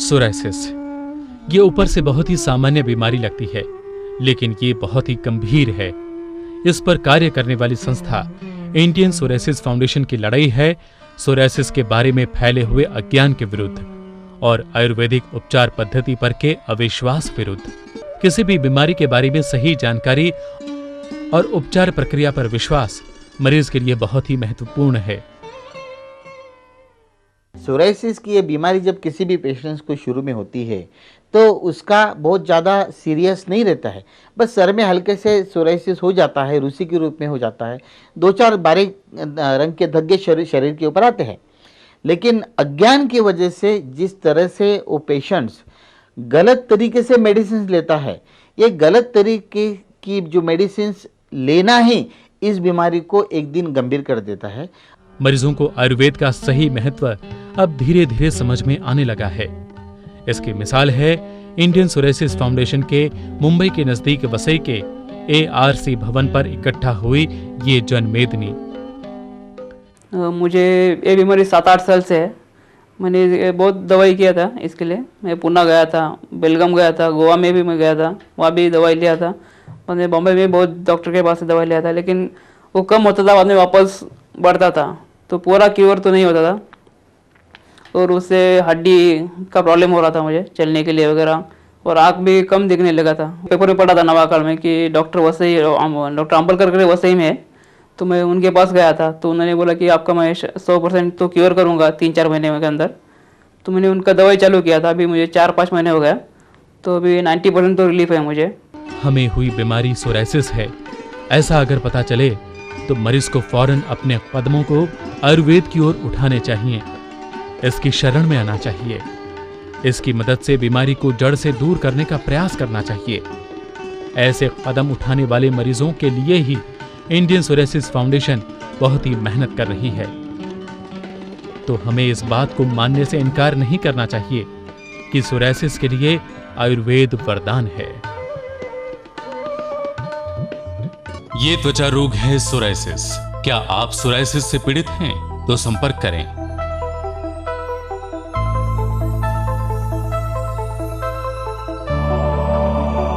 Psoriasis ये ऊपर से बहुत ही सामान्य बीमारी लगती है, लेकिन ये बहुत ही गंभीर है। इस पर कार्य करने वाली संस्था इंडियन सोरायसिस फाउंडेशन की लड़ाई है सोरायसिस के बारे में फैले हुए अज्ञान के विरुद्ध और आयुर्वेदिक उपचार पद्धति पर के अविश्वास विरुद्ध। किसी भी बीमारी के बारे में सही जानकारी और उपचार प्रक्रिया पर विश्वास मरीज के लिए बहुत ही महत्वपूर्ण है। सोरायसिस की ये बीमारी जब किसी भी पेशेंट्स को शुरू में होती है तो उसका बहुत ज़्यादा सीरियस नहीं रहता है, बस सर में हल्के से सोरायसिस हो जाता है, रूसी के रूप में हो जाता है, 2-4 बारीक रंग के धब्बे शरीर के ऊपर आते हैं। लेकिन अज्ञान की वजह से जिस तरह से वो पेशेंट्स गलत तरीके से मेडिसिन लेता है, ये गलत तरीके की जो मेडिसिन लेना ही इस बीमारी को एक दिन गंभीर कर देता है। मरीजों को आयुर्वेद का सही महत्व अब धीरे धीरे समझ में आने लगा है। इसकी मिसाल है इंडियन सोरायसिस फाउंडेशन के मुंबई के नजदीक वसई के ARC भवन पर इकट्ठा हुई ये जनमेदनी। मुझे ये बीमारी 7-8 साल से है। मैंने बहुत दवाई किया था इसके लिए। मैं पुणे गया था, बेलगाम गया था, गोवा में भी मैं गया था, वहाँ भी दवाई लिया था। मैंने बॉम्बे में बहुत डॉक्टर के पास से दवाई लिया था, लेकिन वो कम होता था, बाद में वापस बढ़ता था, तो पूरा क्योर तो नहीं होता था। और उससे हड्डी का प्रॉब्लम हो रहा था मुझे चलने के लिए वगैरह, और आँख भी कम दिखने लगा था। पेपर में पढ़ा था नवाकाल में कि डॉक्टर अम्बलकर करके वसई में है, तो मैं उनके पास गया था। तो उन्होंने बोला कि आपका मैं 100% तो क्योर करूँगा 3-4 महीने के अंदर। तो मैंने उनका दवाई चालू किया था, अभी मुझे 4-5 महीने हो गया, तो अभी 90% तो रिलीफ है मुझे। हमें हुई बीमारी सोरायसिस है, ऐसा अगर पता चले तो मरीज को फौरन अपने कदमों को आयुर्वेद की ओर उठाने चाहिए, इसकी शरण में आना चाहिए। इसकी मदद से बीमारी को जड़ से दूर करने का प्रयास करना चाहिए। ऐसे कदम उठाने वाले मरीजों के लिए ही इंडियन सोरायसिस फाउंडेशन बहुत ही मेहनत कर रही है। तो हमें इस बात को मानने से इनकार नहीं करना चाहिए कि सोरायसिस के लिए आयुर्वेद वरदान है। ये त्वचा रोग है सोरायसिस। क्या आप सोरायसिस से पीड़ित हैं? तो संपर्क करें